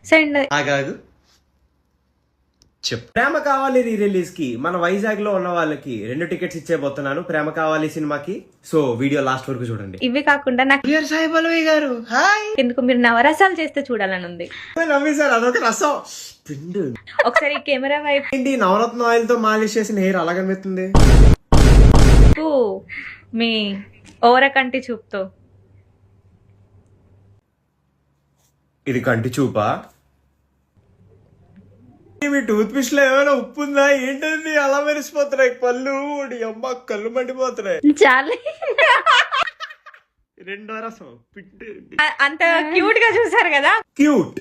Send. ఆగాగు చెప్పు. ప్రేమ కావాలి రీ రిలీజ్ కి మన వైజాగ్ లో ఉన్న వాళ్ళకి 2 టికెట్స్ ఇచ్చేబోతున్నాను ప్రేమ కావాలి సినిమాకి. సో వీడియో లాస్ట్ వరకు చూడండి. ఇవి కాకుండా నాకు సాయి పల్లవి గారు హాయ్. ఎందుకు మీరు నవరసాలు చేస్తే చూడాలని ఉంది. నవ్వి సార్ అదొక రసం పిండు. ఒకసారి కెమెరా వైపు ఏంటి నవరత్న ఆయిల్ తో మాలిష్ చేసిన హెయిర్ అలాగే మెత్తుంది. మీ ఓర కంటి చూపుతో. ఇది కంటి చూపా? మీ టూత్ పిస్ట్ లో ఏమైనా ఉప్పు ఉందా ఏంటండి అలా మెరిసిపోతున్నాయి పళ్ళు? అమ్మ కళ్ళు మండిపోతున్నాయి. చాలే రెండో రసం పిట్టు. అంత క్యూట్ గా చూసారు కదా. Cute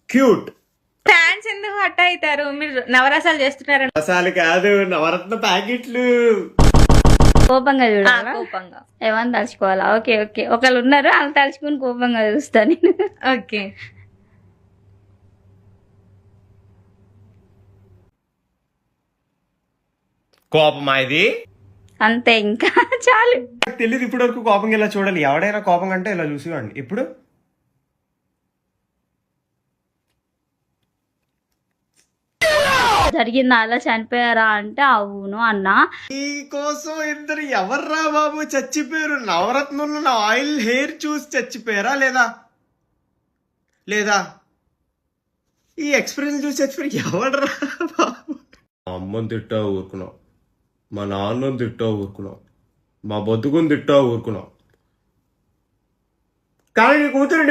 cute. ఫ్యాన్స్ ఎందుకు హట్ అవుతారు? మీరు నవరసాలు చేస్తున్నారు. రసాలు కాదు నవరత్న ప్యాకెట్లు. కోపంగా చూడాలా? కోపంగా ఏమని తలుచుకోవాలా? ఓకే ఓకే, ఒకళ్ళు ఉన్నారు వాళ్ళు తలుచుకుని కోపంగా చూస్తా నేను. ఓకే కోపమా ఇది? అంతే ఇంకా చాలు. నాకు తెలియదు ఇప్పటి వరకు కోపంగా ఇలా చూడాలి. ఎవడైనా కోపం అంటే ఇలా చూసేవాడిని. ఇప్పుడు జరిగింది అలా చనిపోయారా అంటే అవును అన్నా. ఈ కోసం ఇద్దరు ఎవర్రా బాబు చచ్చిపోయారు? నవరత్నంలో నా ఆయిల్ హెయిర్ చూసి చచ్చిపోయారా లేదా లేదా ఈ ఎక్స్పీరియన్స్ చూసి చచ్చిపోయారు ఎవడరా బాబు? మా అమ్మని తిట్టా ఊరుకున్నావు, మా నాన్నని తిట్టా ఊరుకున్నావు, మా బతుకుని తిట్టా ఊరుకున్నావు, కానీ నీ కూతురు